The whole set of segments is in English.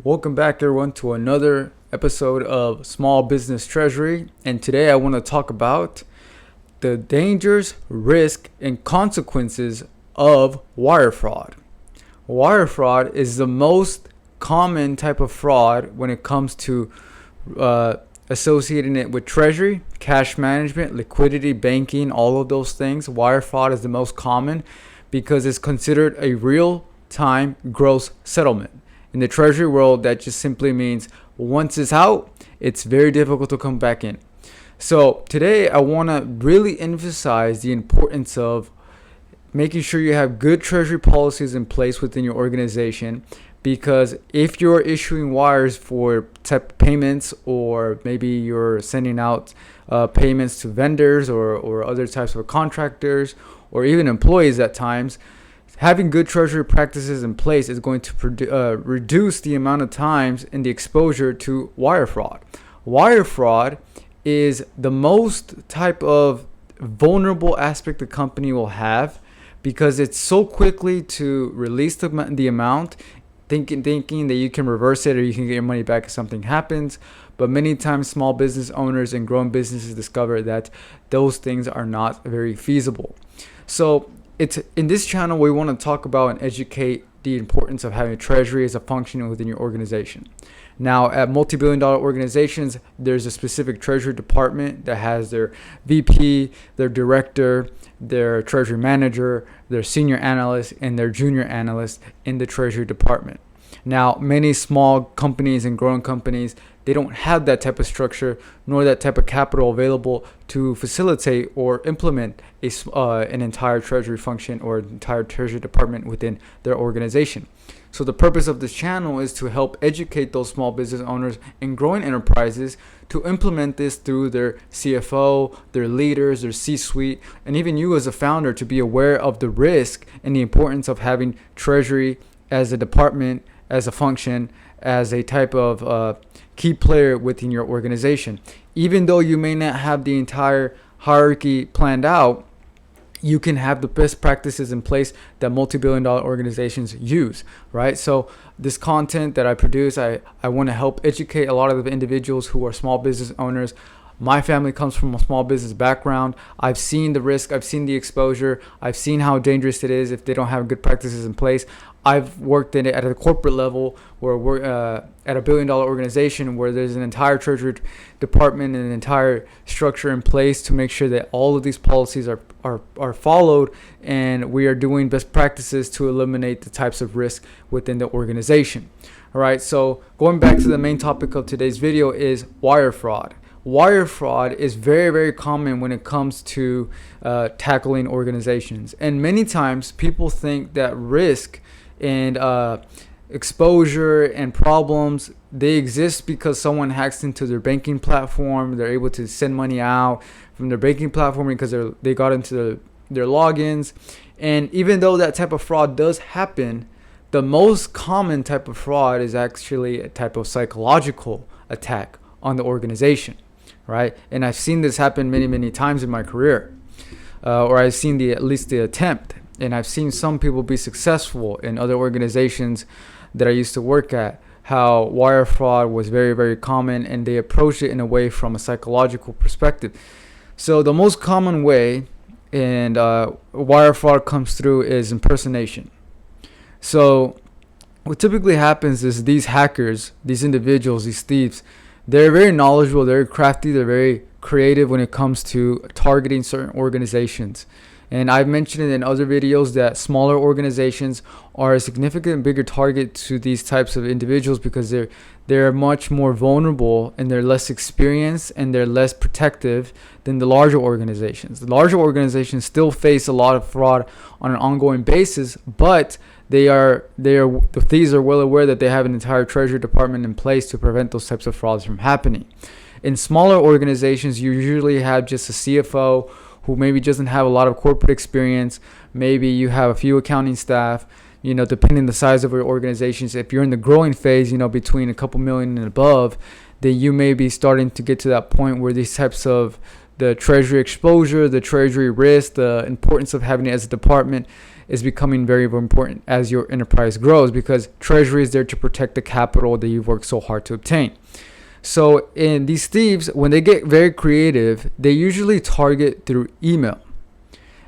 Welcome back, everyone, to another episode of Small Business Treasury. And today I want to talk about the dangers, risk, and consequences of wire fraud. Wire fraud is the most common type of fraud when it comes to associating it with treasury, cash management, liquidity, banking, all of those things. Wire fraud is the most common because it's considered a real-time gross settlement. In the treasury world, that just simply means once it's out, it's very difficult to come back in. So today I want to really emphasize the importance of making sure you have good treasury policies in place within your organization, because if you're issuing wires for type payments, or maybe you're sending out payments to vendors or other types of contractors or even employees at times, having good treasury practices in place is going to reduce the amount of times and the exposure to wire fraud. Wire fraud is the most type of vulnerable aspect the company will have, because it's so quickly to release the amount, thinking that you can reverse it or you can get your money back if something happens. But many times small business owners and growing businesses discover that those things are not very feasible. So in this channel, we want to talk about and educate the importance of having treasury as a function within your organization. Now, at multi-billion-dollar organizations, there's a specific treasury department that has their VP, their director, their treasury manager, their senior analyst, and their junior analyst in the treasury department. Now, many small companies and growing companies, they don't have that type of structure nor that type of capital available to facilitate or implement an entire treasury function or entire treasury department within their organization. So the purpose of this channel is to help educate those small business owners and growing enterprises to implement this through their CFO, their leaders, their C-suite, and even you as a founder to be aware of the risk and the importance of having treasury as a department, as a function, as a type of key player within your organization. Even though you may not have the entire hierarchy planned out, you can have the best practices in place that multi-billion-dollar organizations use, right? So this content that I produce, I want to help educate a lot of the individuals who are small business owners. My family comes from a small business background. I've seen the risk, I've seen the exposure, I've seen how dangerous it is if they don't have good practices in place. I've worked in it at a corporate level where we're at a billion-dollar organization where there's an entire treasury department and an entire structure in place to make sure that all of these policies are followed, and we are doing best practices to eliminate the types of risk within the organization. All right, so going back to the main topic of today's video is wire fraud. Wire fraud is very, very common when it comes to tackling organizations. And many times people think that risk and exposure and problems, they exist because someone hacks into their banking platform. They're able to send money out from their banking platform because they got into their logins. And even though that type of fraud does happen, the most common type of fraud is actually a type of psychological attack on the organization, right? And I've seen this happen many, many times in my career, or I've seen at least the attempt. And I've seen some people be successful in other organizations that I used to work at, how wire fraud was very, very common, and they approached it in a way from a psychological perspective. So the most common way and wire fraud comes through is impersonation. So what typically happens is these hackers, these individuals, these thieves, they're very knowledgeable, they're crafty, they're very creative when it comes to targeting certain organizations. And I've mentioned it in other videos that smaller organizations are a significant bigger target to these types of individuals because they're much more vulnerable and they're less experienced and they're less protective than the larger organizations. The larger organizations still face a lot of fraud on an ongoing basis, but the thieves are well aware that they have an entire treasury department in place to prevent those types of frauds from happening. In smaller organizations, you usually have just a CFO who maybe doesn't have a lot of corporate experience. Maybe you have a few accounting staff, depending on the size of your organizations. If you're in the growing phase, between a couple million and above, then you may be starting to get to that point where these types of the treasury exposure, the treasury risk, the importance of having it as a department is becoming very, very important as your enterprise grows, because treasury is there to protect the capital that you've worked so hard to obtain. So in these thieves, when they get very creative, they usually target through email.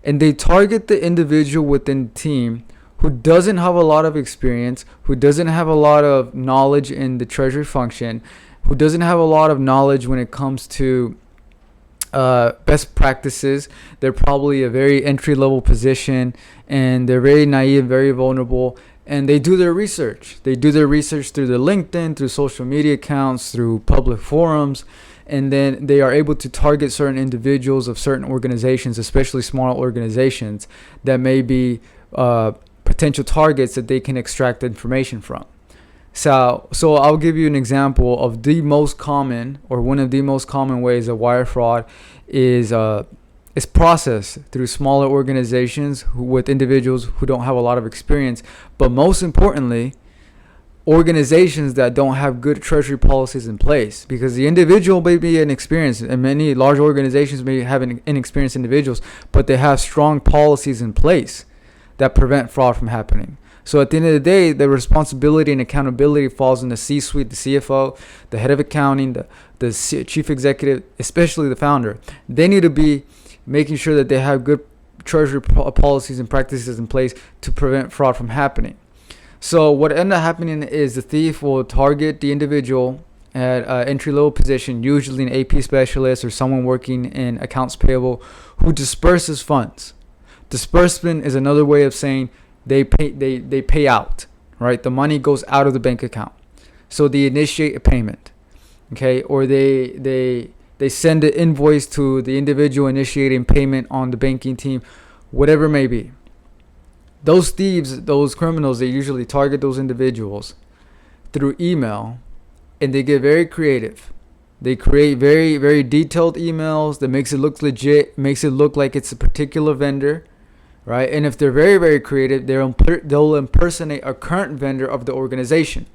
And they target the individual within the team who doesn't have a lot of experience, who doesn't have a lot of knowledge in the treasury function, who doesn't have a lot of knowledge when it comes to best practices. They're probably a very entry-level position, and they're very naive, very vulnerable, and they do their research. They do their research through the LinkedIn, through social media accounts, through public forums, and then they are able to target certain individuals of certain organizations, especially small organizations that may be potential targets that they can extract information from. So I'll give you an example of the most common, or one of the most common ways of wire fraud is processed through smaller organizations with individuals who don't have a lot of experience, but most importantly, organizations that don't have good treasury policies in place, because the individual may be inexperienced, and many large organizations may have inexperienced individuals, but they have strong policies in place that prevent fraud from happening. So at the end of the day, the responsibility and accountability falls on the C-suite, the CFO, the head of accounting, the chief executive, especially the founder. They need to be making sure that they have good treasury policies and practices in place to prevent fraud from happening. So what ended up happening is the thief will target the individual at an entry-level position, usually an AP specialist or someone working in accounts payable, who disperses funds. Disbursement is another way of saying they pay out, right? The money goes out of the bank account. So they initiate a payment, okay? Or they send an invoice to the individual initiating payment on the banking team, whatever it may be. Those thieves, those criminals, they usually target those individuals through email, and they get very creative. They create very, very detailed emails that makes it look legit, makes it look like it's a particular vendor, right? And if they're very, very creative, they'll impersonate a current vendor of the organization.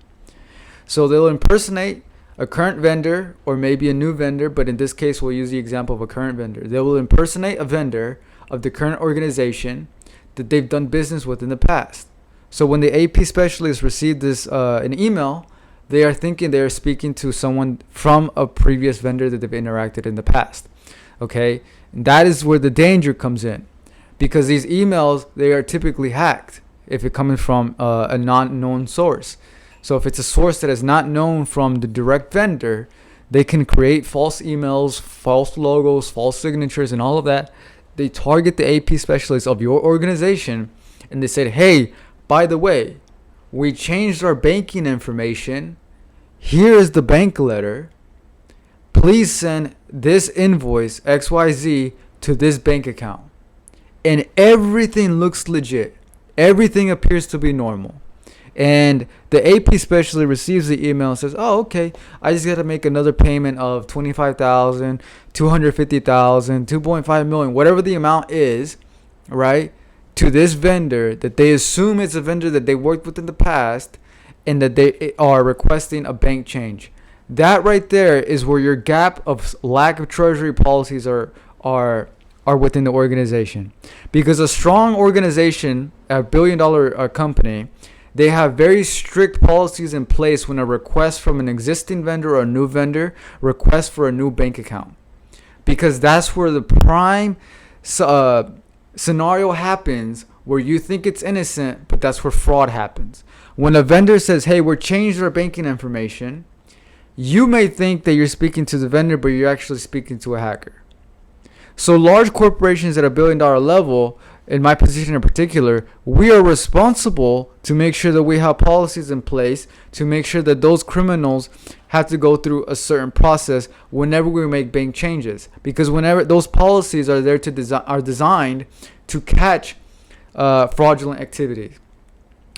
So they'll impersonate a current vendor or maybe a new vendor, but in this case, we'll use the example of a current vendor. They will impersonate a vendor of the current organization that they've done business with in the past. So when the AP specialist receive this an email, they are thinking they are speaking to someone from a previous vendor that they've interacted in the past. Okay, and that is where the danger comes in, because these emails, they are typically hacked if it's coming from a non-known source. So if it's a source that is not known from the direct vendor, they can create false emails, false logos, false signatures, and all of that. They target the AP specialist of your organization, and they said, hey, by the way, we changed our banking information. Here is the bank letter. Please send this invoice XYZ to this bank account. And everything looks legit. Everything appears to be normal. And the AP specialist receives the email and says, oh, okay, I just got to make another payment of $25,000, $250,000, $2.5 million, whatever the amount is, right, to this vendor that they assume it's a vendor that they worked with in the past, and that they are requesting a bank change. That right there is where your gap of lack of treasury policies are within the organization. Because a strong organization, a billion-dollar company, they have very strict policies in place when a request from an existing vendor or a new vendor requests for a new bank account. Because that's where the prime scenario happens, where you think it's innocent, but that's where fraud happens. When a vendor says, hey, we're changing our banking information, you may think that you're speaking to the vendor, but you're actually speaking to a hacker. So large corporations at $1 billion level, in my position in particular, we are responsible to make sure that we have policies in place to make sure that those criminals have to go through a certain process whenever we make bank changes. Because whenever those policies are there to are designed to catch fraudulent activities.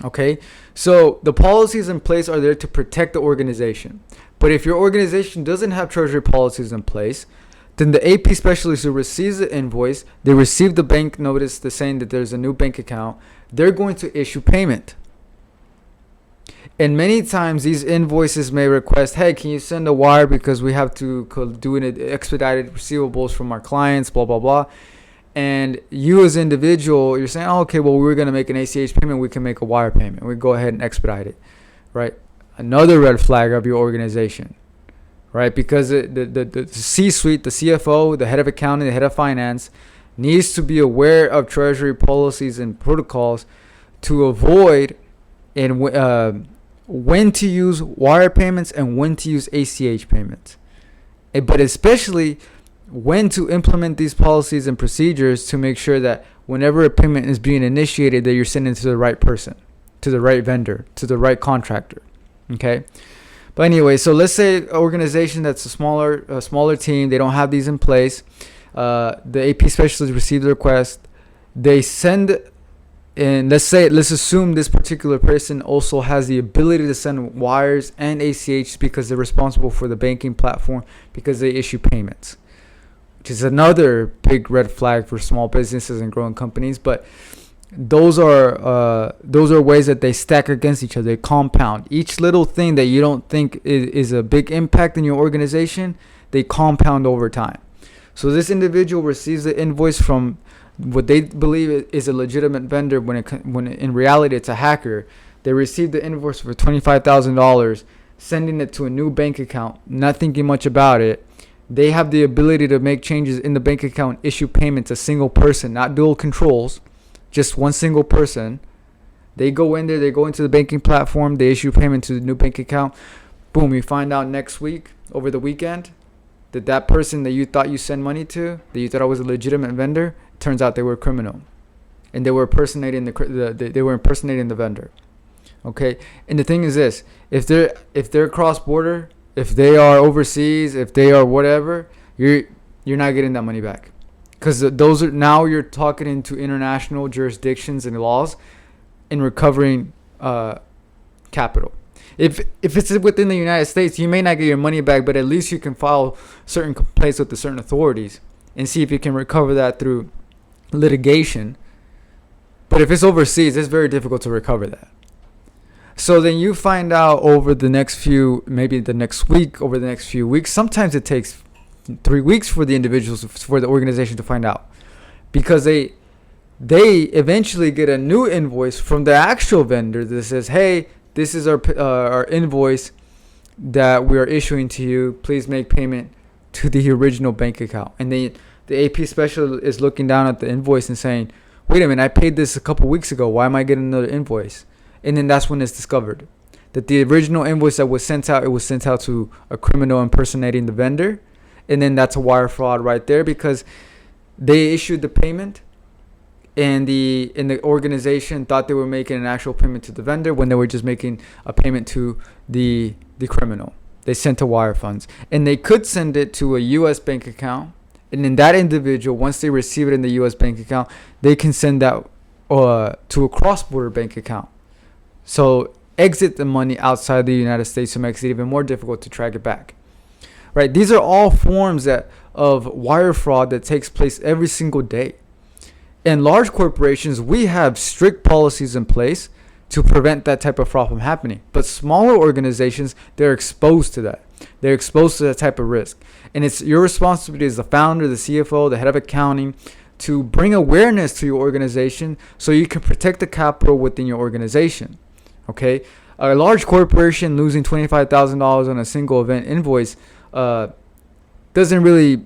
Okay, so the policies in place are there to protect the organization. But if your organization doesn't have treasury policies in place, then the AP specialist who receives the invoice, they receive the bank notice saying that there's a new bank account, they're going to issue payment. And many times these invoices may request, hey, can you send a wire because we have to do an expedited receivables from our clients, blah, blah, blah. And you as an individual, you're saying, oh, okay, well, we're going to make an ACH payment. We can make a wire payment. We go ahead and expedite it, right? Another red flag of your organization, right? Because the C-suite, the CFO, the head of accounting, the head of finance needs to be aware of Treasury policies and protocols to avoid and when to use wire payments and when to use ACH payments. But especially when to implement these policies and procedures to make sure that whenever a payment is being initiated, that you're sending it to the right person, to the right vendor, to the right contractor. Okay. But anyway, so let's say an organization that's a smaller team, they don't have these in place. The AP specialist receives the request. They send, and let's assume this particular person also has the ability to send wires and ACH because they're responsible for the banking platform because they issue payments, which is another big red flag for small businesses and growing companies. But those are ways that they stack against each other. They compound. Each little thing that you don't think is a big impact in your organization, they compound over time. So this individual receives the invoice from what they believe is a legitimate vendor when in reality it's a hacker. They received the invoice for $25,000, sending it to a new bank account, not thinking much about it. They have the ability to make changes in the bank account, issue payments, a single person, not dual controls, just one single person. They go in there, they go into the banking platform, they issue payment to the new bank account. Boom, you find out next week, over the weekend, that person that you thought you sent money to, that you thought was a legitimate vendor, turns out they were a criminal, and they were impersonating the vendor. Okay, and the thing is this: if they're cross border, if they are overseas, if they are whatever, you're not getting that money back, because those are, now you're talking into international jurisdictions and laws in recovering capital. If it's within the United States, you may not get your money back, but at least you can file certain complaints with the certain authorities and see if you can recover that through litigation. But if it's overseas, it's very difficult to recover that. So then you find out over the next few, maybe the next week, over the next few weeks. Sometimes it takes 3 weeks for the individuals, for the organization to find out, because they eventually get a new invoice from the actual vendor that says, hey, this is our invoice that we are issuing to you. Please make payment to the original bank account. And the AP specialist is looking down at the invoice and saying, wait a minute, I paid this a couple weeks ago. Why am I getting another invoice? And then that's when it's discovered that the original invoice that was sent out, it was sent out to a criminal impersonating the vendor. And then that's a wire fraud right there, because they issued the payment, and the organization thought they were making an actual payment to the vendor when they were just making a payment to the criminal. They sent a wire funds, and they could send it to a U.S. bank account, and then that individual, once they receive it in the U.S. bank account, they can send that to a cross-border bank account. So exit the money outside the United States, so it makes it even more difficult to track it back. Right? These are all forms of wire fraud that takes place every single day. In large corporations, we have strict policies in place to prevent that type of fraud from happening. But smaller organizations, they're exposed to that. They're exposed to that type of risk. And it's your responsibility as the founder, the CFO, the head of accounting, to bring awareness to your organization so you can protect the capital within your organization. Okay? A large corporation losing $25,000 on a single event invoice doesn't really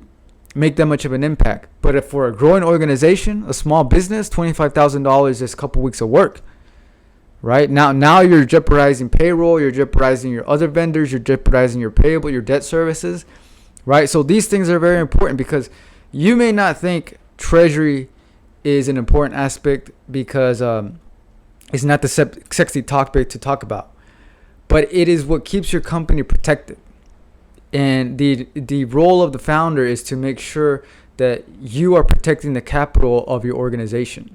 make that much of an impact. But if for a growing organization, a small business, $25,000 is a couple weeks of work. Right? Now you're jeopardizing payroll, you're jeopardizing your other vendors, you're jeopardizing your payable, your debt services. Right? So these things are very important, because you may not think Treasury is an important aspect because it's not the sexy topic to talk about. But it is what keeps your company protected. And the role of the founder is to make sure that you are protecting the capital of your organization,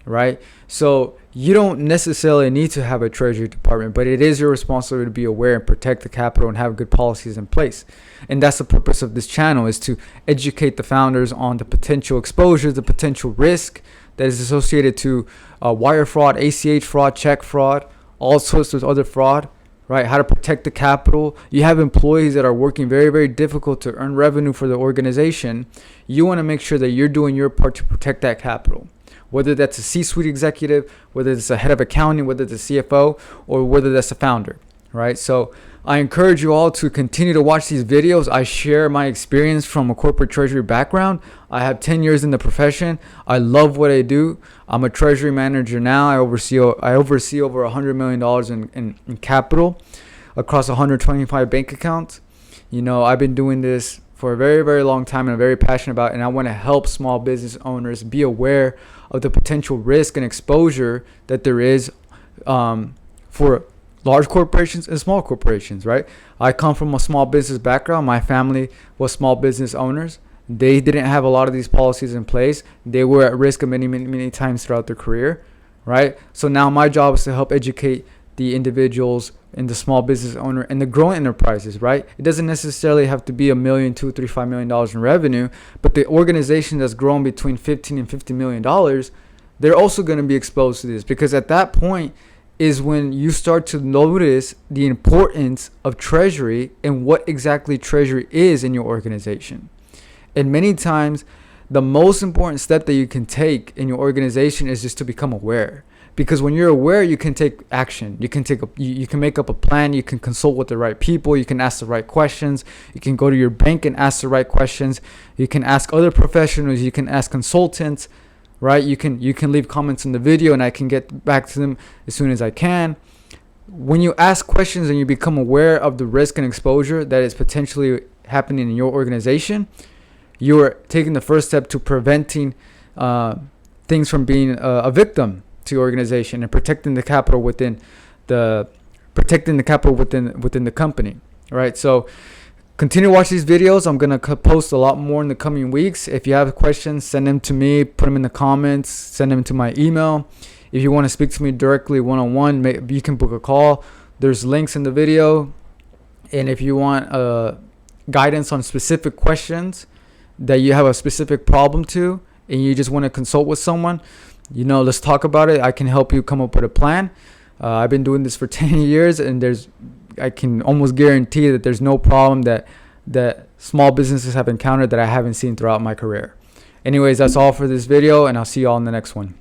right? So you don't necessarily need to have a treasury department, but it is your responsibility to be aware and protect the capital and have good policies in place. And that's the purpose of this channel, is to educate the founders on the potential exposure, the potential risk that is associated to wire fraud, ACH fraud, check fraud, all sorts of other fraud, right? How to protect the capital. You have employees that are working very, very difficult to earn revenue for the organization. You want to make sure that you're doing your part to protect that capital. Whether that's a C-suite executive, whether it's a head of accounting, whether it's a CFO, or whether that's a founder, right? So I encourage you all to continue to watch these videos. I share my experience from a corporate treasury background. I have 10 years in the profession. I love what I do. I'm a treasury manager now. I oversee over $100 million in capital across 125 bank accounts. You know, I've been doing this for a very, very long time, and I'm very passionate about it. And I want to help small business owners be aware of the potential risk and exposure that there is for large corporations and small corporations, right? I come from a small business background. My family was small business owners. They didn't have a lot of these policies in place. They were at risk many times throughout their career, right? So now my job is to help educate the individuals and the small business owner and the growing enterprises, right? It doesn't necessarily have to be $1 million, $2, $3, $5 million in revenue, but the organization that's grown between $15 and $50 million, they're also going to be exposed to this, because at that point is when you start to notice the importance of treasury and what exactly treasury is in your organization. And many times, the most important step that you can take in your organization is just to become aware. Because when you're aware, you can take action. You can make up a plan. You can consult with the right people. You can ask the right questions. You can go to your bank and ask the right questions. You can ask other professionals. You can ask consultants, right? You can leave comments in the video, and I can get back to them as soon as I can. When you ask questions and you become aware of the risk and exposure that is potentially happening in your organization, you're taking the first step to preventing things from being a victim to your organization, and protecting the capital within the company, right? So continue to watch these videos. I'm gonna post a lot more in the coming weeks. If you have questions, send them to me, put them in the comments, send them to my email. If you want to speak to me directly one-on-one, you can book a call. There's links in the video. And if you want guidance on specific questions that you have a specific problem to, and you just want to consult with someone, you know, let's talk about it. I can help you come up with a plan. I've been doing this for 10 years, and I can almost guarantee that there's no problem that small businesses have encountered that I haven't seen throughout my career. Anyways, that's all for this video, and I'll see you all in the next one.